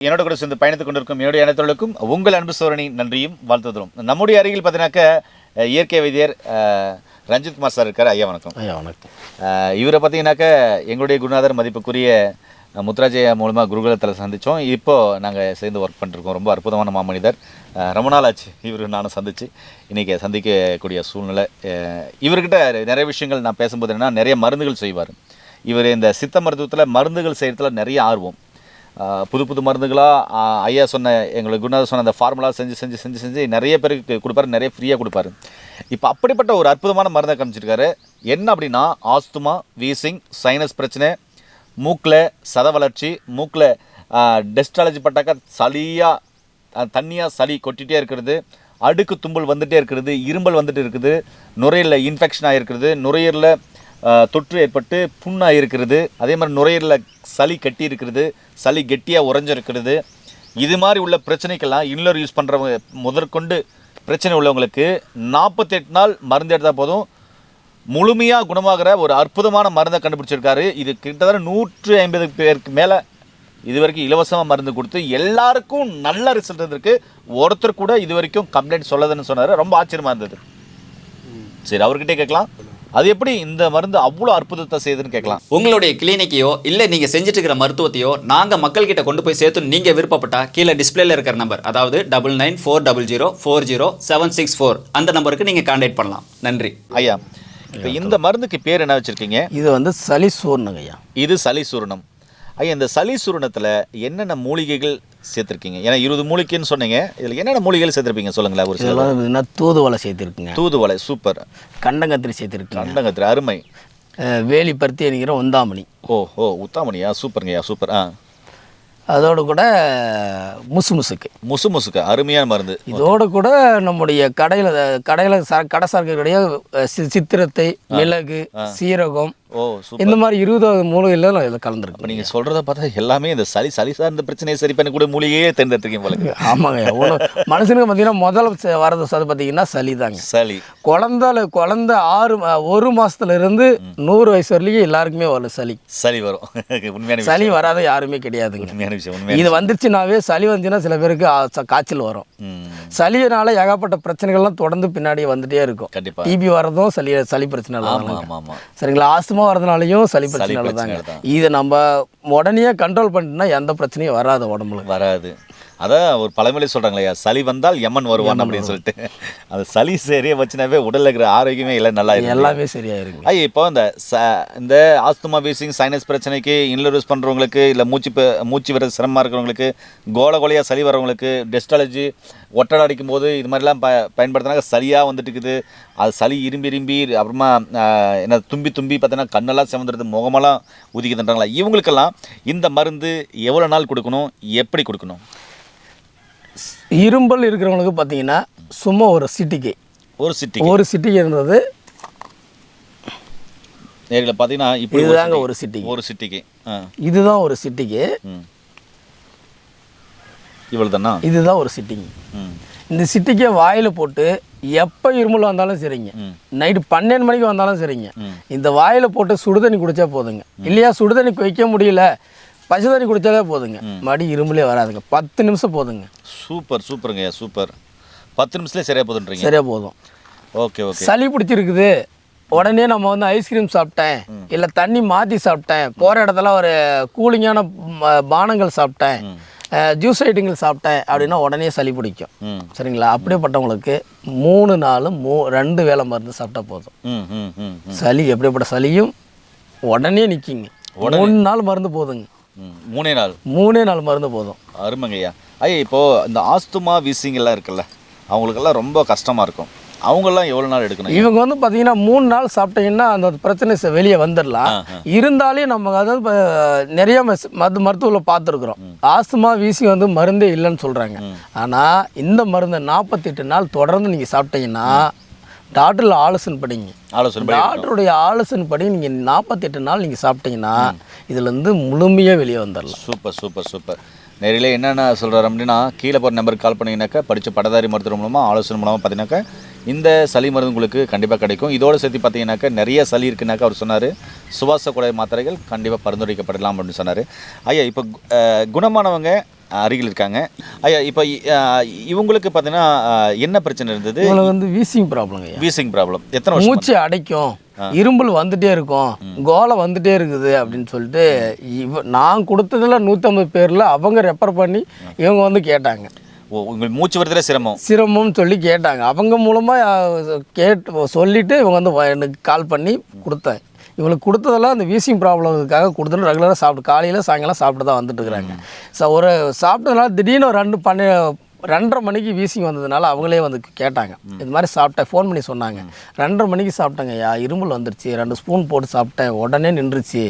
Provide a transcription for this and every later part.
என்னோட கூட சேர்ந்து பயணித்துக் கொண்டிருக்கும் என்னுடைய இனத்தவர்களுக்கும் உங்கள் அன்பு சோரணி நன்றியும் வாழ்த்துதலும். நம்முடைய அருகில் பார்த்தீங்கன்னாக்க இயற்கை வைத்தியர் ரஞ்சித் குமார் சார் இருக்கார். ஐயா வணக்கம். ஐயா வணக்கம். இவரை பார்த்தீங்கன்னாக்க எங்களுடைய குருநாதர் மதிப்புக்குரிய முத்ராஜயா மூலமாக குருகுலத்தில் சந்தித்தோம். இப்போது நாங்கள் சேர்ந்து ஒர்க் பண்ணிருக்கோம். ரொம்ப அற்புதமான மாமனிதர். ரொம்ப நாள் ஆச்சு இவர் நானும் சந்தித்து இன்றைக்கி சந்திக்கக்கூடிய சூழ்நிலை. இவர்கிட்ட நிறைய விஷயங்கள் நான் பேசும்போது என்னென்னா, நிறைய மருந்துகள் செய்வார். இவர் இந்த சித்த மருத்துவத்தில் மருந்துகள் செய்கிறதுல நிறைய ஆர்வம். புது புது மருந்துகளாக ஐயா சொன்ன எங்களுக்கு குருநாதர் சொன்ன அந்த ஃபார்முலா செஞ்சு நிறைய பேருக்கு கொடுப்பாரு, நிறைய ஃப்ரீயாக கொடுப்பாரு. இப்போ அப்படிப்பட்ட ஒரு அற்புதமான மருந்தை காமிச்சிருக்காரு. என்ன அப்படின்னா, ஆஸ்துமா, வீசிங், சைனஸ் பிரச்சனை, மூக்கில் சத வளர்ச்சி, மூக்கில் டெஸ்டாலஜி பட்டாக்கா சளியாக தண்ணியாக சளி கொட்டிகிட்டே இருக்கிறது, அடுக்கு தும்பல் வந்துகிட்டே இருக்கிறது, இரும்பல் வந்துட்டு இருக்குது, நுரையீரலில் இன்ஃபெக்ஷன் ஆகிருக்கிறது, நுரையீரலில் தொற்று ஏற்பட்டு புண்ணாக இருக்கிறது, அதே மாதிரி நுரையீரலில் சளி கட்டி இருக்கிறது, சளி கெட்டியாக உறைஞ்சிருக்கிறது. இது மாதிரி உள்ள பிரச்சனைக்கெல்லாம் இன்லர் யூஸ் பண்ணுறவங்க முதற்கொண்டு பிரச்சனை உள்ளவங்களுக்கு 48 நாள் மருந்து எடுத்தால் போதும் முழுமையாக குணமாகிற ஒரு அற்புதமான மருந்தை கண்டுபிடிச்சிருக்காரு. இது கிட்டத்தட்ட 150 பேருக்கு மேலே இது வரைக்கும் இலவசமாக மருந்து கொடுத்து எல்லாருக்கும் நல்ல ரிசல்ட் இருந்திருக்கு. ஒருத்தர் கூட இது வரைக்கும் கம்ப்ளைண்ட் சொல்லதுன்னு சொன்னார். ரொம்ப ஆச்சரியமாக இருந்தது. சரி, அவர்கிட்டே கேட்கலாம், அது எப்படி இந்த மருந்து அவ்வளோ அற்புதத்தை செய்யுதுன்னு கேட்கலாம். உங்களுடைய கிளினிக்கையோ இல்லை நீங்கள் செஞ்சுட்டு இருக்கிற மருத்துவத்தையோ நாங்கள் மக்கள்கிட்ட கொண்டு போய் சேர்த்து நீங்கள் விருப்பப்பட்டா கீழே டிஸ்பிளேல இருக்கிற நம்பர், அதாவது 9940040764 அந்த நம்பருக்கு நீங்கள் கான்டாக்ட் பண்ணலாம். நன்றி ஐயா. இப்போ இந்த மருந்துக்கு பேர் என்ன வச்சுருக்கீங்க? இது வந்து சளி சூர்ணம் ஐயா. இது சளி சூரணம். ஐயா, இந்த சளி சூரணத்தில் என்னென்ன மூலிகைகள் சேர்த்துருக்கீங்க? ஏன்னா 20 மூலிகைன்னு சொன்னீங்க. இதில் என்னென்ன மூலிகைகள் சேர்த்துருப்பீங்க சொல்லுங்களேன். ஒரு சில தூதுவளை சேர்த்துருக்குங்க. தூதுவளை சூப்பர். கண்டங்கத்திரி சேர்த்துருக்கு. கண்டங்கத்திரி அருமை. வேலி பருத்தி என்கிற உந்தாமணி. ஓ உத்தாமணியா, சூப்பருங்கய்யா, சூப்பர். அதோடு கூட முசுமுசுக்கு அருமையான மருந்து. இதோடு கூட நம்முடைய கடையில் கடை சார்க்கக்கூடிய சித்திரத்தை, மிளகு, சீரகம், இந்த மாதிரி 20 மூலிகைகள் இதில் கலந்துருக்கு. நீங்கள் சொல்கிறத பார்த்தா எல்லாமே இந்த சளி சார்ந்த பிரச்சனையை சரி பண்ணக்கூடிய மூலிகையே தேர்ந்தெடுத்துருக்கீங்க போல. ஆமாங்க. மனுஷனுக்கு பார்த்தீங்கன்னா முதல்ல வரது பார்த்தீங்கன்னா சளி தாங்க. சளி குழந்தை 1 மாதத்துல இருந்து 100 வயசு வரலையும் எல்லாருக்குமே வரும் சளி வரும். உண்மையான சளி வராத யாருமே கிடையாதுங்க. உண்மையான விஷயம். இது வந்துருச்சுனாவே சளி வந்துச்சுன்னா சில பேருக்கு காய்ச்சல் வரும். சளியினால ஏகப்பட்ட பிரச்சனைகள்லாம் தொடர்ந்து பின்னாடி வந்துட்டே இருக்கும். கண்டிப்பாக டிபி வரதும் சளி பிரச்சனை. சரிங்களா? ஆஸ்துமா வரதுனாலையும் சளி பிரச்சனை தாங்க. இதை நம்ம உடனே கண்ட்ரோல் பண்ணிட்டோம்னா எந்த பிரச்சனையும் வராது, உடம்புல வராது. அதான் ஒரு பழமொழி சொல்கிறாங்களே, சளி வந்தால் யமன் வருவான் அப்படின்னு சொல்லிட்டு. அந்த சளி சரியாக வச்சுனாவே உடலில் இருக்கிற ஆரோக்கியமே இல்லை, நல்லா எல்லாமே சரியாயிருங்க. ஐயா, இப்போ இந்த ஆஸ்துமா, வீசிங், சைனஸ் பிரச்சனைக்கு இன்லர் யூஸ் பண்ணுறவங்களுக்கு, இல்லை மூச்சு வர சிரமமாக இருக்கிறவங்களுக்கு, கோலையாக சளி வரவங்களுக்கு, டெஸ்டாலஜி ஒட்டடை அடிக்கும் போது இது மாதிரிலாம் பயன்படுத்தினாங்க சளியாக வந்துட்டு இருக்குது. அது சளி இரும்பி அப்புறமா என்ன தும்பி பார்த்தீங்கன்னா கண்ணெல்லாம் சிவந்துடுது, முகமெல்லாம் ஊதிக்குதுன்றாங்களா. இவங்களுக்கெல்லாம் இந்த மருந்து எவ்வளோ நாள் கொடுக்கணும், எப்படி கொடுக்கணும்? இரும்பல் இருக்கிறவங்களுக்கு பார்த்தீங்கன்னா சும்மா ஒரு சிட்டிகை இருந்தது நேரில் பார்த்தீங்கன்னா இப்படி இதுதாங்க ஒரு சிட்டிகை. இதுதான் ஒரு சிட்டிகை. இவ்வளோ தானா? இதுதான் ஒரு சிட்டிகை. இந்த சிட்டிக்கை வாயில் போட்டு எப்போ இருமல் வந்தாலும் சரிங்க, நைட்டு 12 மணிக்கு வந்தாலும் சரிங்க, இந்த வாயில் போட்டு சுடுதண்ணி குடித்தா போதுங்க. இல்லையா சுடுதண்ணி வைக்க முடியல, பச்சை தண்ணி குடித்தாலே போதுங்க, மடி இருமலே வராதுங்க. 10 நிமிஷம் போதுங்க. சூப்பருங்க, சூப்பர். 10 நிமிஷத்துலேயே சரியாக போதுன்றீங்க? சரியாக போதும். ஓகே. சளி பிடிச்சிருக்குது, உடனே நம்ம வந்து ஐஸ்கிரீம் சாப்பிட்டேன், இல்லை தண்ணி மாற்றி சாப்பிட்டேன், போகிற இடத்துல ஒரு கூலிங்கான பானங்கள் சாப்பிட்டேன், ஜூஸ் ஐட்டங்கள் சாப்பிட்டேன் அப்படின்னா உடனே சளி பிடிக்கும். சரிங்களா? அப்படிப்பட்டவங்களுக்கு 3 நாளும் 2 வேளை மருந்து சாப்பிட்டா போதும். சளி எப்படிப்பட்ட சளியும் உடனே நிற்கிங்க. 3 நாள் மருந்து போதுங்க. 3 நாள் மருந்து போதும். அருமைங்கய்யா. ஐயா, இப்போது இந்த ஆஸ்துமா, வீசிங் எல்லாம் இருக்குல்ல, அவங்களுக்கெல்லாம் ரொம்ப கஷ்டமாக இருக்கும். அவங்கெல்லாம் எவ்வளோ நாள் எடுக்கணும்? இவங்க வந்து பார்த்தீங்கன்னா 3 நாள் சாப்பிட்டீங்கன்னா அந்த பிரச்சனை வெளியே வந்துடலாம். இருந்தாலும் நம்ம அதாவது நிறைய மருத்துவத்தில் பார்த்துருக்குறோம், ஆஸ்துமா, வீசிங் வந்து மருந்தே இல்லைன்னு சொல்கிறாங்க. ஆனால் இந்த மருந்தை 48 நாள் தொடர்ந்து நீங்கள் சாப்பிட்டீங்கன்னா டாக்டரில் ஆலோசனை படிங்க. டாக்டருடைய ஆலோசனை படி நீங்கள் 48 நாள் நீங்கள் சாப்பிட்டீங்கன்னா இதுலேருந்து முழுமையாக வெளியே வந்துடலாம். சூப்பர். நேரில் என்னென்ன சொல்கிறார் அப்படின்னா, கீழே போகிற நம்பருக்கு கால் பண்ணிங்கனாக்கா படித்த பட்டதாரி மருத்துவ மூலமாக ஆலோசனை மூலமாக பார்த்தீங்கன்னாக்கா இந்த சளி மருந்து உங்களுக்கு கண்டிப்பாக கிடைக்கும். இதோடு சேர்த்து பார்த்தீங்கன்னாக்கா நிறைய சளி இருக்குனாக்கா அவர் சொன்னார், சுவாச குழாய் மாத்திரைகள் கண்டிப்பாக பரிந்துரைக்கப்படலாம் அப்படின்னு சொன்னார். ஐயா, இப்போ குணமானவங்க அருகில் இருக்காங்க. ஐயா இப்போ இவங்களுக்கு பார்த்தீங்கன்னா என்ன பிரச்சனை இருந்தது? இவங்களுக்கு வந்து வீசிங் ப்ராப்ளங்க. Wheezing problem. எத்தனை வருஷம்? மூச்சு அடைக்கும், இரும்பல் வந்துட்டே இருக்கும், கோலை வந்துட்டே இருக்குது அப்படின்னு சொல்லிட்டு நான் கொடுத்ததில் 150 பேரில் அவங்க ரெஃபர் பண்ணி இவங்க வந்து கேட்டாங்க. ஓ, உங்களுக்கு மூச்சு வரதுல சிரமம்னு சொல்லி கேட்டாங்க. அவங்க மூலமாக சொல்லிவிட்டு இவங்க வந்து எனக்கு கால் பண்ணி கொடுத்தேன். இவங்களுக்கு கொடுத்ததெல்லாம் அந்த வீசிங் ப்ராப்ளத்துக்காக கொடுத்துட்டு ரெகுலராக சாப்பிட்டு காலையில் சாயங்காலம் சாப்பிட்டு தான் வந்துட்டு இருக்கிறாங்க. ஒரு சாப்பிட்டதுனால திடீர்னு ஒரு 2:30 மணிக்கு வீசிங் வந்ததுனால அவங்களே வந்து கேட்டாங்க. இது மாதிரி சாப்பிட்டேன், ஃபோன் பண்ணி சொன்னாங்க. 2:30 மணிக்கு சாப்பிட்டேங்க ஐயா, இருமல் வந்துருச்சு, 2 ஸ்பூன் போட்டு சாப்பிட்டேன், உடனே நின்றுச்சு.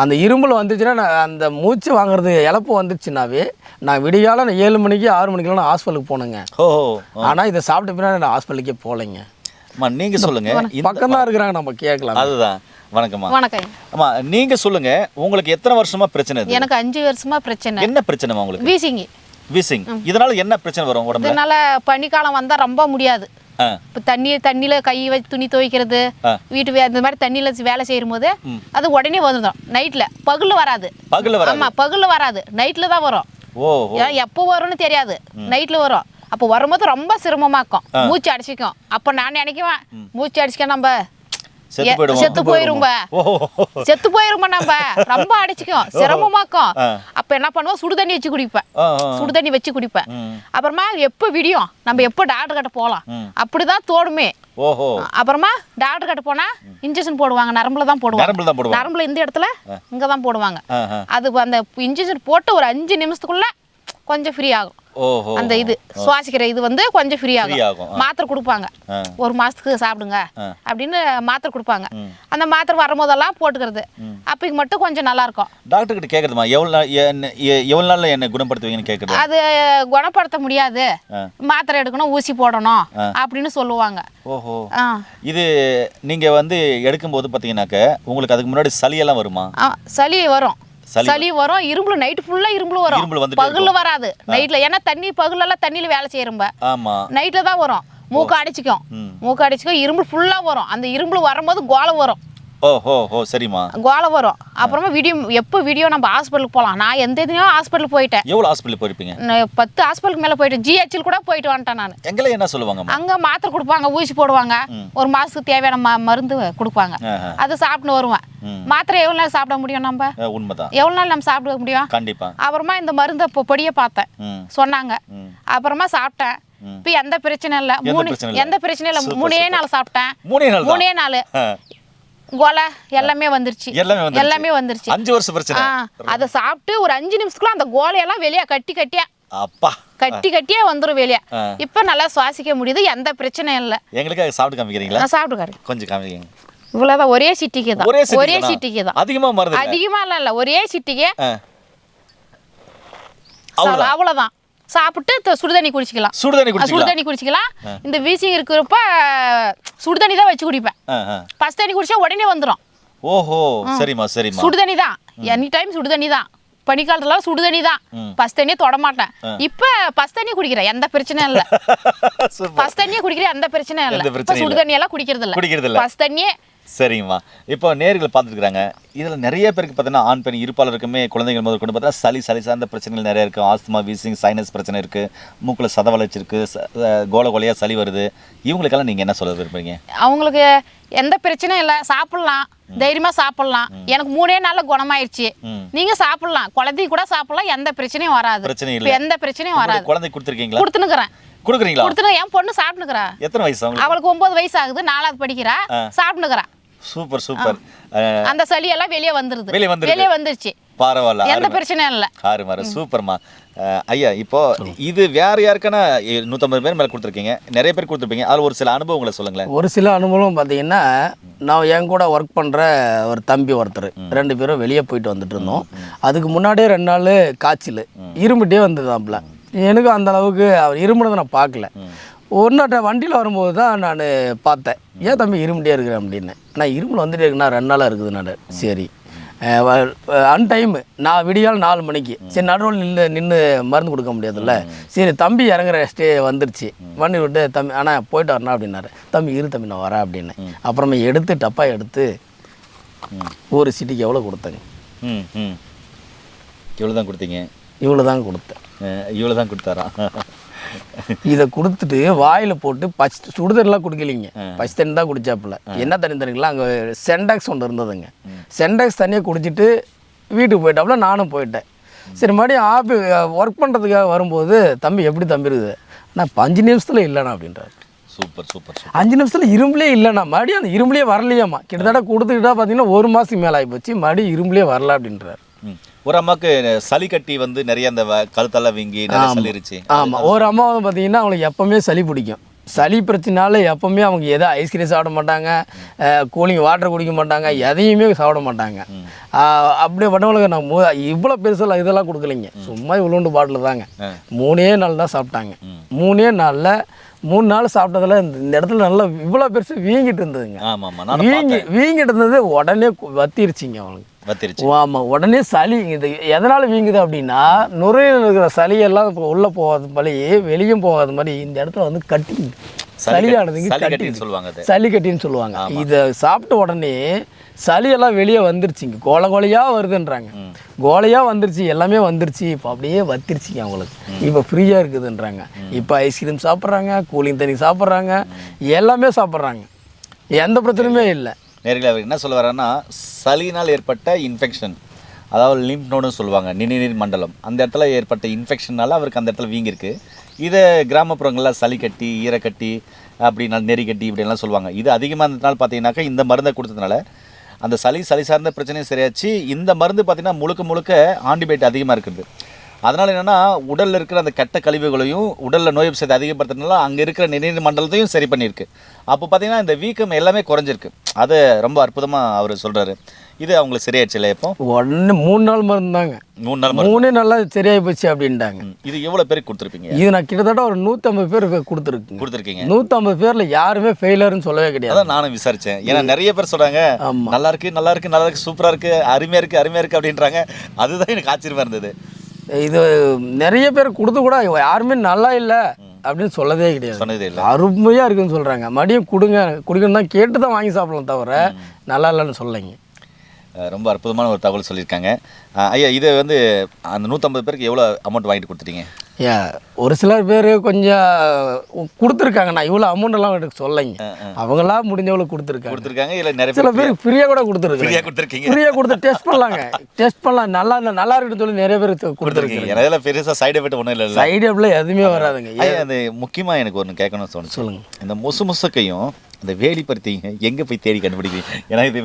அந்த இருமல் வந்துச்சுன்னா நான் அந்த மூச்சு வாங்குறது இழப்பு வந்துருச்சுனாவே நான் விடியால 7 மணிக்கு 6 மணிக்கெல்லாம் நான் ஹாஸ்பிட்டலுக்கு போனேங்க. ஆனால் இதை சாப்பிட்ட பின்னாடி நான் ஹாஸ்பிட்டலுக்கே போகலைங்க. நீங்கள் சொல்லுங்கள். பக்கம் தான் இருக்கிறாங்க, நம்ம கேட்கலாம். அதுதான். வணக்கம்மா. வணக்கம். அம்மா, நீங்க சொல்லுங்க, உங்களுக்கு எத்தனை வருஷமா பிரச்சனை இது? எனக்கு 5 வருஷமா பிரச்சனை. என்ன பிரச்சனைமா உங்களுக்கு? வீசிங். வீசிங். இதனால என்ன பிரச்சனை வரும் உடம்புல? இதனால பனிக்காலம் வந்தா ரொம்ப முடியாது. இப்போ தண்ணியில கை வச்சு துணி துவைக்கிறது, வீட்டு அந்த மாதிரி தண்ணியில வேலை செய்யும் போது அது உடனே வந்துடும். நைட்ல பகல்ல வராது. ஆமா, பகல்ல வராது, நைட்ல தான் வரும். எப்போ வரும்னு தெரியாது, நைட்ல வரும். அப்போ வரும்போது ரொம்ப சிரமமாக்கும், மூச்சு அடிச்சிக்கும். அப்போ நான் நினைக்குவேன், மூச்சு அடிச்சுக்க நம்ம செத்து போயிரும்ப நம்ம, ரொம்ப அடிச்சுக்கும், சிரமமாக்கும். அப்ப என்ன பண்ணுவோம், சுடுதண்ணி வச்சு குடிப்பேன். அப்புறமா எப்ப விடியும், நம்ம எப்போ டாக்டர் கிட்ட போகலாம் அப்படிதான் தோணுமே. அப்புறமா டாக்டர் கிட்ட போனா இன்ஜெக்ஷன் போடுவாங்க, நரம்புல தான் போடுவாங்க. நரம்புல இந்த இடத்துல இங்கதான் போடுவாங்க. அது அந்த இன்ஜெக்ஷன் போட்டு ஒரு 5 நிமிஷத்துக்குள்ள கொஞ்சம் ஃப்ரீ ஆகும். அந்த இது சுவாசிக்கிற இது வந்து கொஞ்சம் ஃப்ரீ ஆகும். மாத்திரை கொடுப்பாங்க, 1 மாசத்துக்கு சாப்பிடுங்க அப்படின்னு மாத்திரை கொடுப்பாங்க. அந்த மாத்திரை வரும்போதெல்லாம் போட்டுக்கிறது. அப்பைக்கு மட்டும் கொஞ்சம் நல்லா இருக்கும். டாக்டர் கிட்ட கேக்குறதுமா, எவ்வளவு நாள்ல என்ன குணப்படுத்துவீங்கன்னு கேக்குறது. அது குணப்படுத்த முடியாது, மாத்திரை எடுக்கணும், ஊசி போடணும் அப்படின்னு சொல்லுவாங்க. இது நீங்க வந்து எடுக்கும்போது பாத்தீங்கன்னாக்க உங்களுக்கு அதுக்கு முன்னாடி சளி எல்லாம் வருமா? சளி வரும், இரும்புல நைட் ஃபுல்லா இரும்புல வரும், பகல்ல வராது. நைட்ல ஏன்னா தண்ணி பகலெல்லாம் தண்ணியில வேலை செய்யறம்ப, நைட்ல தான் வரும். மூக்கு அடிச்சுக்கும், இரும்பு ஃபுல்லா வரும். அந்த இரும்புல வரும்போது கோலை வரும். சரிம்மா, கோலை வரும். அப்புறமா எப்போ நம்ம ஹாஸ்பிட்டலுக்கு போகலாம். நான் எந்த இதுலையும் ஹாஸ்பிட்டல் போயிட்டேன். எவ்வளவு ஹாஸ்பிட்டல் போயிருப்பீங்க? 10 ஹாஸ்பிட்டலுக்கு மேல போயிட்டேன். GHL கூட போயிட்டு வந்துட்டேன் நான். எங்களை என்ன சொல்லுவாங்க? அங்க மாத்திரை கொடுப்பாங்க, ஊசி போடுவாங்க, 1 மாசத்துக்கு தேவையான மருந்து கொடுப்பாங்க. அது சாப்பிட்டு வருவேன். மாத்திரை எவ்வளவு நாள் சாப்பிட முடியும் நம்ம? உண்மைதான், எவ்வளவு நாள் நம்ம சாப்பிட முடியும்? கண்டிப்பா. அப்புறமா இந்த மருந்தை பொடியை பார்த்தேன், சொன்னாங்க. அப்புறமா சாப்பிட்டேன். இப்போ எந்த பிரச்சனை இல்லை, எந்த பிரச்சனையும் இல்லை. 3 நாள் சாப்பிட்டேன். 3 நாள் கோலை எல்லாமே வந்துருச்சு. 5 வருஷம் பிரச்சனை. அதை சாப்பிட்டு ஒரு 5 நிமிஷத்துக்குள்ள அந்த கோலையெல்லாம் வெளியே கட்டியே வந்துடும் வெளியே. இப்போ நல்லா சுவாசிக்க முடியுது, எந்த பிரச்சனையும் இல்லை. எங்களுக்கு சாப்பிட்டு காமிக்கிறீங்களா? சாப்பிட்டு கொஞ்சம் காமிக்கிறீங்க. இவ்வளவுதான், ஒரே சிட்டிக்கு தான். அதிகமா இல்ல, ஒரே சிட்டிக்கு அவ்வளவுதான். சாப்பிட்டு சுடுதண்ணி குடிச்சிக்கலாம். இந்த வீசிங் இருக்கிறப்ப சுடுதண்ணி தான் வச்சு குடிப்பேன். பச்சை தண்ணி குடிச்சா உடனே வந்துடும். சரிம்மா. சுடுதண்ணி தான், எனி டைம் சுடுதண்ணி தான். பனிக்காலத்துல சுடுதண்ணி தான், பச்சை தண்ணியே தொட மாட்டேன். இப்ப பச்சை தண்ணி குடிக்கிறேன், எந்த பிரச்சனையும் இல்ல. பச்சை தண்ணியே குடிக்கிறேன், எந்த பிரச்சனையும் இல்ல. இப்ப சுடுதண்ணி எல்லாம் குடிக்கிறது இல்ல, பச்சை தண்ணியே. சரிங்கம்மா. இப்போ நேர்களை பார்த்துருக்குறாங்க. இதில் நிறைய பேருக்கு பார்த்தீங்கன்னா ஆண் பெண் இருப்பாளருக்குமே குழந்தைகள் முதல் கொண்டு பார்த்தா சளி சார்ந்த பிரச்சனைகள் நிறைய இருக்குது. ஆஸ்துமா, வீசிங், சைனஸ் பிரச்சனை இருக்குது, மூக்கில் சத வளர்ச்சி இருக்குது, கோலையாக சளி வருது. இவங்களுக்கெல்லாம் நீங்கள் என்ன சொல்ல விரும்புறீங்க? அவங்களுக்கு எந்த பிரச்சனையும் இல்லை, சாப்பிட்லாம், தைரியமாக சாப்பிட்லாம். எனக்கு 3 நாள்ல குணமாயிருச்சு. நீங்கள் சாப்பிட்லாம், குழந்தைக்கு கூட சாப்பிட்லாம், எந்த பிரச்சனையும் வராது. எந்த பிரச்சனையும் வராது. குழந்தை கொடுத்துருக்கீங்களா? கொடுத்துனுக்குறேன். என் பொண்ணு சாப்பிட்டுக்கிறா. எத்தனை வயசு அவளுக்கு? 9 வயசு ஆகுது, 4வது படிக்கிறா, சாப்பிட்டுக்கிறா. சூப்பர். அந்த சளி எல்லாம் வெளியே வந்துருச்சு. பரவாயில்ல, எந்த பிரச்சனையும் இல்லை. சூப்பர்மா. ஐயா, இப்போ இது வேற யாருக்கான 150 பேர் மேல கொடுத்துருக்கீங்க, நிறைய பேர் கொடுத்துருப்பீங்க. அதில் ஒரு சில அனுபவங்களை சொல்லுங்களேன். ஒரு சில அனுபவம் பார்த்தீங்கன்னா, நான் என் கூட ஒர்க் பண்ணுற ஒரு தம்பி ஒருத்தர், 2 பேரும் வெளியே போயிட்டு வந்துட்டு இருந்தோம். அதுக்கு முன்னாடியே 2 நாள் காய்ச்சல், இரும்பிட்டே வந்ததாம்ல. எனக்கு அந்த அளவுக்கு அவர் இருமுனதை நான் பார்க்கல. ஒன்றாட்ட வண்டியில் வரும்போது தான் நான் பார்த்தேன், ஏன் தம்பி இருமுட்டே இருக்கிறேன் அப்படின்னு. ஆனால் இருமல் வந்துட்டே இருக்குண்ணா, 2 நாளாக இருக்குது. நான் சரி, அன்டைமு, நான் விடியால் 4 மணிக்கு, சரி நடுவில் நின்று மருந்து கொடுக்க முடியாதுல்ல, சரி தம்பி இறங்குற வந்துருச்சு, வண்டி விட்டு தம்பி ஆனால் போயிட்டு வரணும் அப்படின்னாரு. தம்பி இரு தம்பி நான் வரேன் அப்படின்னு. அப்புறமா டப்பா எடுத்து ஒரு சிட்டிக்கு எவ்வளோ கொடுத்தேங்க? இவ்வளோ தான் கொடுத்தீங்க? இவ்வளோ தான் கொடுத்தேன். இவ்வளோ தான் கொடுத்தாரா? இதை கொடுத்துட்டு வாயில் போட்டு பச்சை சுடுதண்ணெலாம் குடிக்கலிங்க, பச்சை தண்ணி தான் குடிச்சாப்புல. என்ன தண்ணி தண்ணிங்களா, அங்கே சென்டாக்ஸ் ஒன்று இருந்ததுங்க. சென்டாக்ஸ் தண்ணியை குடிச்சிட்டு வீட்டுக்கு போயிட்டாப்புல. நானும் போயிட்டேன். சரி மறுபடியும் ஒர்க் பண்ணுறதுக்காக வரும்போது, தம்பி எப்படி தம்பி இருக்குது? நான் 5 நிமிஷத்தில் இல்லைண்ணா அப்படின்றாரு. Super super. 5 நிமிஷத்தில் இரும்புலே இல்லைண்ணா. மறுபடியும் அந்த இரும்புலேயே வரலையாம்மா. கிட்டத்தட்ட கொடுத்துக்கிட்டா பார்த்தீங்கன்னா 1 மாதத்துக்கு மேலே ஆகிப்போச்சு. மறுபடியும் இரும்புலேயே வரல அப்படின்றாரு. ஒரு அம்மாவுக்கு சளி கட்டி வந்து நிறைய அந்த கழுத்தெல்லாம் வீங்கி நிறைய சளி இருந்துச்சு. ஆமாம், ஒரு அம்மா வந்து பார்த்தீங்கன்னா அவங்களுக்கு எப்போவுமே சளி பிடிக்கும். சளி பிரச்சனால எப்போவுமே அவங்க எதை ஐஸ்கிரீம் சாப்பிட மாட்டாங்க, கூலிங் வாட்டர் குடிக்க மாட்டாங்க, எதையுமே சாப்பிட மாட்டாங்க. அப்படியே பண்ணவங்களுக்கு நான் இவ்வளோ பெருசெல்லாம் இதெல்லாம் கொடுக்கலைங்க. சும்மா இவ்வளோண்டு பாட்டில் தாங்க. 3 நாள் தான் சாப்பிட்டாங்க. 3 நாளில் 3 நாள் சாப்பிட்டதில் இந்த இடத்துல நல்லா இவ்வளோ பெருசு வீங்கிட்டு இருந்ததுங்க. வீங்கிட்டு இருந்தது உடனே வத்திருச்சிங்க அவங்களுக்கு. ஆமாம், உடனே சளி. இது எதனால் வீங்குது அப்படின்னா, நுரையில் இருக்கிற சளியெல்லாம் உள்ளே போகாத மாதிரி வெளியும் போகாத மாதிரி இந்த இடத்துல வந்து கட்டி சளியானதுங்க, சளி கட்டின்னு சொல்லுவாங்க. இதை சாப்பிட்ட உடனே சளியெல்லாம் வெளியே வந்துருச்சுங்க. கோலையாக வருதுன்றாங்க. கோலையாக வந்துருச்சு, எல்லாமே வந்துருச்சு. இப்போ அப்படியே வத்திருச்சிங்க அவங்களுக்கு. இப்போ ஃப்ரீயாக இருக்குதுன்றாங்க. இப்போ ஐஸ்கிரீம் சாப்பிட்றாங்க, கூலிங் தண்ணி சாப்பிட்றாங்க, எல்லாமே சாப்பிட்றாங்க. எந்த பிரச்சனையுமே இல்லை. நேரில் அவர் என்ன சொல்ல வர்றாருன்னா, சளினால் ஏற்பட்ட இன்ஃபெக்ஷன், அதாவது லிம்ப் நோடுன்னு சொல்லுவாங்க, நிணநீர் மண்டலம், அந்த இடத்துல ஏற்பட்ட இன்ஃபெக்ஷனால் அவருக்கு அந்த இடத்துல வீங்கிருக்கு. இதை கிராமப்புறங்களில் சளி கட்டி, ஈரக்கட்டி, அப்படி நெறி கட்டி இப்படிலாம் சொல்லுவாங்க. இது அதிகமாக இருந்ததுனால பார்த்தீங்கன்னாக்கா இந்த மருந்தை கொடுத்ததுனால அந்த சளி சார்ந்த பிரச்சனையும் சரியாச்சு. இந்த மருந்து பார்த்திங்கன்னா முழுக்க ஆன்டிபயோட்டிக் அதிகமாக இருக்குது. அதனால் என்னென்னா, உடலில் இருக்கிற அந்த கெட்ட கழிவுகளையும் உடலில் நோய் எதிர்ப்பு சக்தி அதிகப்படுத்துறதுனால அங்கே இருக்கிற நிணநீர் மண்டலத்தையும் சரி பண்ணியிருக்கு. அப்போ பார்த்திங்கன்னா இந்த வீக்கம் எல்லாமே குறைஞ்சிருக்கு. அது ரொம்ப அற்புதமாக அவர் சொல்கிறாரு. இது அவங்களுக்கு சரியாயிடுச்சு இல்லை? இப்போ உடனே 3 நாள் மருந்து தாங்க. 3 நாள் சரியாகி போச்சு அப்படின்ட்டாங்க. இது எவ்வளோ பேருக்கு கொடுத்துருப்பீங்க? இது நான் கிட்டத்தட்ட ஒரு 150 பேருக்கு கொடுத்துருக்கீங்க. 150 பேரில் யாருமே ஃபெயிலர்னு சொல்லவே கிடையாது. அதான் நானும் விசாரித்தேன். ஏன்னா நிறைய பேர் சொல்கிறாங்க நல்லா இருக்கு, சூப்பராக இருக்குது, அருமையாக இருக்குது அப்படின்றாங்க. அதுதான் எனக்கு ஆச்சரியமாக இருந்தது. இது நிறைய பேர் கொடுத்து கூட யாருமே நல்லா இல்லை அப்படின்னு சொல்லவே கிடையாது. சொன்னதே இல்லை. அருமையாக இருக்குன்னு சொல்கிறாங்க. மறுபடியும் குடுங்கன்னு தான் கேட்டு தான் வாங்கி சாப்பிடலாம், தவிர நல்லா இல்லைன்னு சொல்லலைங்க. ரொம்ப அற்புதமான ஒரு தகவல் சொல்லியிருக்காங்க. ஐயா, இதை வந்து அந்த 150 பேருக்கு எவ்வளோ அமௌண்ட் வாங்கிட்டு கொடுத்துட்டீங்க? ஒரு சிலர் பேர் கொஞ்சம் கொடுத்துருக்காங்க. நான் இவ்வளோ அமௌண்ட்டெல்லாம் எனக்கு சொல்லலைங்க. அவங்களா முடிஞ்சவளோ கொடுத்துருக்காங்க. இல்லை நிறைய சில பேர் ஃப்ரீயாக கூட கொடுத்துருக்கீங்க. ஃப்ரீயாக கொடுத்து டெஸ்ட் பண்ணலாம் நல்லா இருக்குன்னு சொல்லி நிறைய பேர் கொடுத்துருக்கீங்க. அதெல்லாம் பெருசாக சைடு எஃபெக்ட் ஒன்றும் இல்லை. சைடு எஃபெக்ட்ல எதுவுமே வராதுங்க. அது முக்கியமாக எனக்கு ஒன்று கேட்கணும்னு தோணுச்சு. சொல்லுங்கள். இந்த முசுக்கையும் அந்த வேலி பருத்திங்க எங்கே போய் தேடி கண்டுபிடிக்கிறீங்க? ஏன்னா இது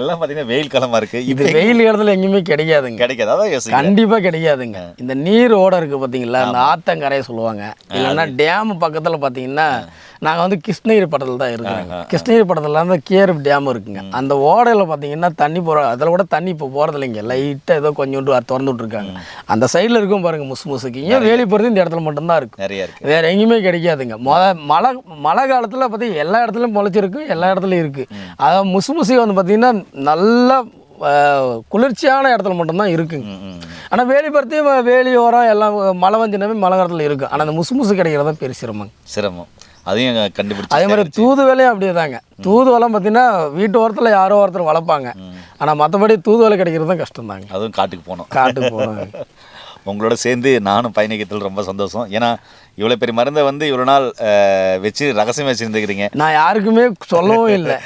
எல்லாம் பார்த்தீங்கன்னா வெயில் காலமாக இருக்குது. இது வெயில் காலத்தில் எங்கேயுமே கிடைக்காது. அதான் கண்டிப்பாக கிடைக்காதுங்க. இந்த நீர் ஓடம் இருக்குது பார்த்தீங்களா, அந்த ஆத்தங்கரையை சொல்லுவாங்க. இல்லைன்னா டேம் பக்கத்தில் பார்த்தீங்கன்னா, நாங்கள் வந்து கிருஷ்ணகிரி பட்டத்தில் தான் இருக்கோங்க. கிருஷ்ணகிரி பட்டத்தில் வந்து கேஆர்எஃப் டேம் இருக்குங்க. அந்த ஓடையில் பார்த்தீங்கன்னா தண்ணி அதில் கூட தண்ணி இப்போ போகிறது இல்லைங்க. லைட்டாக ஏதோ கொஞ்சோண்டு திறந்து விட்ருக்காங்க. அந்த சைடில் இருக்கும் பாருங்கள் முசுக்கிங்க. வேலி பருத்தி இந்த இடத்துல மட்டும்தான் இருக்குது, நிறைய இருக்குது. வேறு எங்கேயுமே கிடைக்காதுங்க. மழை காலத்தில் பார்த்தீங்கன்னா எல்லா இடத்துலையும் முளைச்சிருக்கு, எல்லா இடத்துலையும் இருக்குது. அதாவது முசுக்கு வந்து பார்த்தீங்கன்னா நல்லா குளிர்ச்சியான இடத்துல மட்டும்தான் இருக்குங்க. ஆனால் வேலி பருத்தி வேலி ஓரம் எல்லாம் மழை வஞ்சினாவே மழை காலத்தில் இருக்குது. ஆனால் அந்த முசு கிடைக்கிறதா பெரிய சிரமம். அதையும் கண்டுபிடிச்சி அதே மாதிரி தூதுவலையும் அப்படியே தாங்க. தூதுவலம் பார்த்தீங்கன்னா வீட்டு ஓரத்தில் யாரோ ஒருத்தர் வளர்ப்பாங்க. ஆனால் மற்றபடி தூதுவலை கிடைக்கிறது தான் கஷ்டம் தாங்க. அதுவும் காட்டுக்கு போனோம். உங்களோட சேர்ந்து நானும் பயணிக்கிறதுல ரொம்ப சந்தோஷம். ஏன்னா இவ்வளோ பெரிய மருந்தை வந்து இவ்வளோ நாள் வச்சு ரகசியம் வச்சுருந்துக்கிறீங்க. நான் யாருக்குமே சொல்லவும் இல்லை.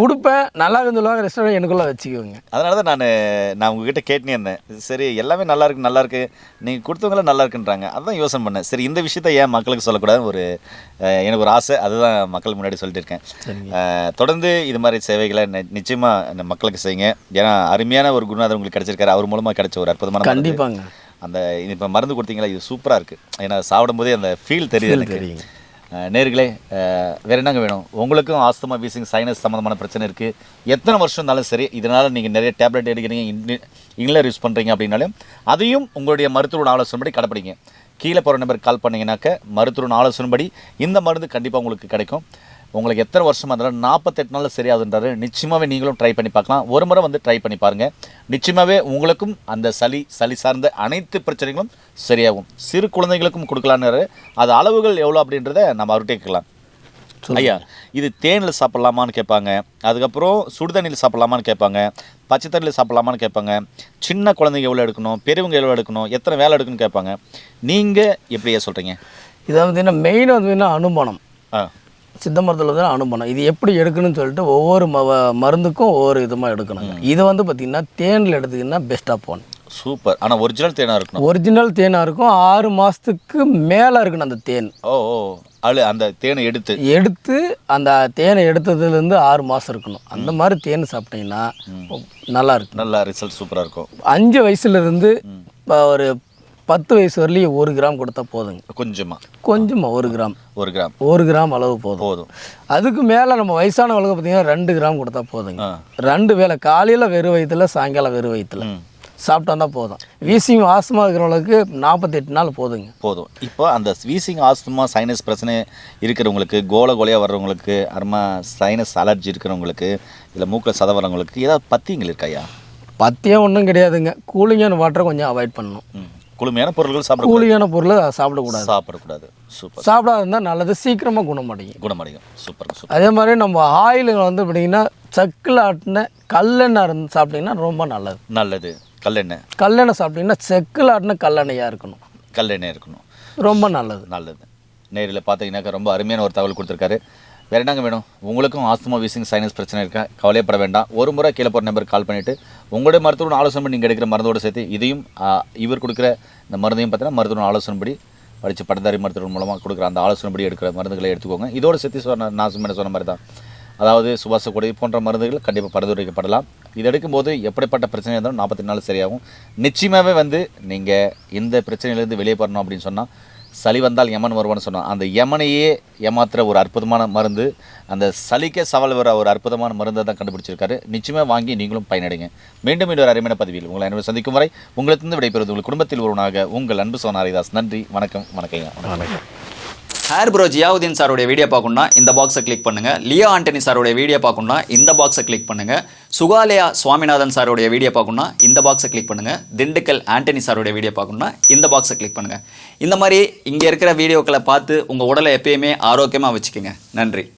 கொடுப்பேன் நல்லா இருக்குன்னு சொல்லுவாங்க, ரெஸ்டாரண்ட் எனக்குள்ளே வச்சுக்குவேங்க. அதனால தான் நான் உங்ககிட்ட கேட்டுனே இருந்தேன். சரி எல்லாமே நல்லா இருக்கு, நீங்கள் கொடுத்தவங்களாம் நல்லா இருக்குன்றாங்க. அதுதான் யோசனை பண்ணேன். சரி இந்த விஷயத்த ஏன் மக்களுக்கு சொல்லக்கூடாதுன்னு எனக்கு ஒரு ஆசை. அதுதான் மக்கள் முன்னாடி சொல்லிட்டு இருக்கேன். தொடர்ந்து இது மாதிரி சேவைகளை நிச்சயமாக மக்களுக்கு செய்யுங்க. ஏன்னா அருமையான ஒரு குருநாதர் உங்களுக்கு கிடைச்சிருக்காரு. அவர் மூலமாக கிடைச்ச ஒரு அற்புதமான கண்டிப்பாங்க. அந்த இப்போ மருந்து கொடுத்தீங்களா, இது சூப்பராக இருக்குது. ஏன்னா சாப்பிடும் போதே அந்த ஃபீல் தெரியுது எனக்கு. நேர்களே, வேறு என்னங்க வேணும்? உங்களுக்கும் ஆஸ்துமா, வீசிங், சைனஸ் சம்மந்தமான பிரச்சனை இருக்குது. எத்தனை வருஷம் இருந்தாலும் சரி, இதனால் நீங்கள் நிறைய டேப்லெட் எடுக்கிறீங்க, இன்ஹேலர் யூஸ் பண்ணுறீங்க அப்படின்னாலும் அதையும் உங்களுடைய மருத்துவ ஆலோசனைப்படி கடைப்பிடிங்க. கீழே போகிற நம்பருக்கு கால் பண்ணிங்கனாக்க மருத்துவ ஆலோசனைப்படி இந்த மருந்து கண்டிப்பாக உங்களுக்கு கிடைக்கும். உங்களுக்கு எத்தனை வருஷமாக இருந்தாலும் 48 நாளில் சரியாகுதுன்றாரு. நிச்சயமாகவே நீங்களும் ட்ரை பண்ணி பார்க்கலாம். ஒரு முறை வந்து ட்ரை பண்ணி பாருங்கள். நிச்சயமாகவே உங்களுக்கும் அந்த சளி சார்ந்த அனைத்து பிரச்சனைகளும் சரியாகும். சிறு குழந்தைகளுக்கும் கொடுக்கலான்னு அது அளவுகள் எவ்வளோ அப்படின்றத நம்ம அவர்கிட்ட கேட்கலாம். ஐயா இது தேனில் சாப்பிட்லாமான்னு கேட்பாங்க, அதுக்கப்புறம் சுடுதண்ணியில் சாப்பிட்லாமான்னு கேட்பாங்க, பச்சை தண்ணியில் சாப்பிட்லாமான்னு கேட்பாங்க, சின்ன குழந்தைங்க எவ்வளோ எடுக்கணும், பெரியவங்க எவ்வளோ எடுக்கணும், எத்தனை வேலை எடுக்கணும்னு கேட்பாங்க. நீங்கள் எப்படியா சொல்கிறீங்க? இதை வந்து மெயின் வந்து அனுமானம், சித்த மருத்துவத்தில் வந்து அனுமானம். இது எப்படி எடுக்கணும்னு சொல்லிட்டு ஒவ்வொரு மருந்துக்கும் ஒவ்வொரு விதமாக எடுக்கணுங்க. இது வந்து பார்த்திங்கன்னா தேனில் எடுத்துக்கிங்கன்னா பெஸ்ட்டாக போகணும். சூப்பர். ஆனால் ஒரிஜினல் தேனாக இருக்கணும். ஒரிஜினல் தேனாக இருக்கும். 6 மாதத்துக்கு மேலே இருக்கணும் அந்த தேன். அந்த தேனை எடுத்து அந்த தேனை எடுத்ததுலேருந்து 6 மாதம் இருக்கணும். அந்த மாதிரி தேன் சாப்பிட்டீங்கன்னா நல்லா இருக்கும், நல்லா ரிசல்ட் சூப்பராக இருக்கும். 5 வயசுலேருந்து ஒரு 10 வயசு வரலையும் 1 கிராம் கொடுத்தா போதுங்க. கொஞ்சமாக 1 கிராம் அளவு போதும். அதுக்கு மேலே நம்ம வயசானவங்களுக்கு பார்த்தீங்கன்னா 2 கிராம் கொடுத்தா போதுங்க. 2 வேளை, காலையில் வெறும் வயிற்றுல, சாயங்காலம் வெறும் வயிற்றுல சாப்பிட்டா தான் போதும். வீசிங் ஆஸ்துமா இருக்கிறவங்களுக்கு 48 நாள் போதுங்க. இப்போ அந்த வீசிங் ஆஸ்துமா சைனஸ் பிரச்சனை இருக்கிறவங்களுக்கு, கோலையாக வர்றவங்களுக்கு, அப்புறமா சைனஸ் அலர்ஜி இருக்கிறவங்களுக்கு, இல்லை மூக்கில் சதை வரவங்களுக்கு ஏதாவது பத்தியங்கள் இருக்காயா? பத்தியம் ஒன்றும் கிடையாதுங்க. கூலிங்கான வாட்டரை கொஞ்சம் அவாய்ட் பண்ணணும். குளுமையான பொருட்கள் கூலிங்கான பொருளை சாப்பிடக்கூடாது. சூப்பர். சாப்பிடாது இருந்தால் நல்லது, சீக்கிரமாக குணமடையும். சூப்பர். அதே மாதிரி நம்ம ஆயிலுங்க வந்து பார்த்தீங்கன்னா சக்கில் ஆட்டின கல்லெண்ணெய் இருந்து சாப்பிட்டீங்கன்னா ரொம்ப நல்லது. கல்லெண்ணெய் சாப்பிட்டீங்கன்னா செக்கில் ஆட்டின கல்லெண்ணெயாக இருக்கணும். ரொம்ப நல்லது. நேரில் பார்த்தீங்கன்னாக்கா ரொம்ப அருமையான ஒரு தகவல் கொடுத்துருக்காரு. வேறு என்னங்க வேணும்? உங்களுக்கும் ஆஸ்துமா, வீசிங், சைனஸ் பிரச்சனை இருக்கா? கவலையப்பட வேண்டாம். ஒரு முறை கீழே போகிற நம்பருக்கு கால் பண்ணிவிட்டு உங்களுடைய மருத்துவ ஆலோசனை நீங்கள் எடுக்கிற மருந்தோடு சேர்த்து இதையும் இவர் கொடுக்குற இந்த மருந்தையும் பார்த்தீங்கன்னா மருத்துவ ஆலோசனைப்படி படித்து பட்டதாரி மருத்துவ மூலமாக கொடுக்குற அந்த ஆலோசனைப்படி எடுக்கிற மருந்துகளை எடுத்துக்கோங்க. இதோடு சேர்த்து நான் சொன்ன மாதிரி தான், அதாவது சுவாச கொடி போன்ற மருந்துகள் கண்டிப்பாக பரிந்துரைக்கப்படலாம். இது எடுக்கும்போது எப்படிப்பட்ட பிரச்சனை இருந்தாலும் 44 நாள் சரியாகும். நிச்சயமாகவே வந்து நீங்கள் இந்த பிரச்சனையிலேருந்து வெளியே போகணும் அப்படின்னு சொன்னால், சளி வந்தால் யமன் வருவான்னு சொன்னால் அந்த யமனையே ஏமாத்துகிற ஒரு அற்புதமான மருந்து, அந்த சளிக்கே சவால் வர ஒரு அற்புதமான மருந்தை தான் கண்டுபிடிச்சிருக்காரு. நிச்சயமாக வாங்கி நீங்களும் பயனடைங்க. மீண்டும் ஒரு அருமையான பதிவில் உங்களை அனைவரும் சந்திக்கும் வரை உங்களிடத்திலிருந்து விடைபெறுவது உங்கள் குடும்பத்தில் ஒருவனாக உங்கள் அன்பு சோனா ஹரிதாஸ். நன்றி, வணக்கம். ஹேர் ப்ரோ ஜியாவுதீன் சாருடைய வீடியோ பார்க்கணும்னா இந்த பாக்ஸை கிளிக் பண்ணுங்கள். லியோ ஆண்டனி சாருடைய வீடியோ பார்க்கணும்னா இந்த பாக்ஸை கிளிக் பண்ணுங்கள். சுகாலயா சுவாமிநாதன் சாருடைய வீடியோ பார்க்கணும்னா இந்த பாக்ஸை கிளிக் பண்ணுங்கள். திண்டுக்கல் ஆண்டனி சாருடைய வீடியோ பார்க்கணும்னா இந்த பாக்ஸை கிளிக் பண்ணுங்கள். இந்த மாதிரி இங்கே இருக்கிற வீடியோக்களை பார்த்து உங்கள் உடலை எப்பயுமே ஆரோக்கியமாக வச்சுக்கோங்க. நன்றி.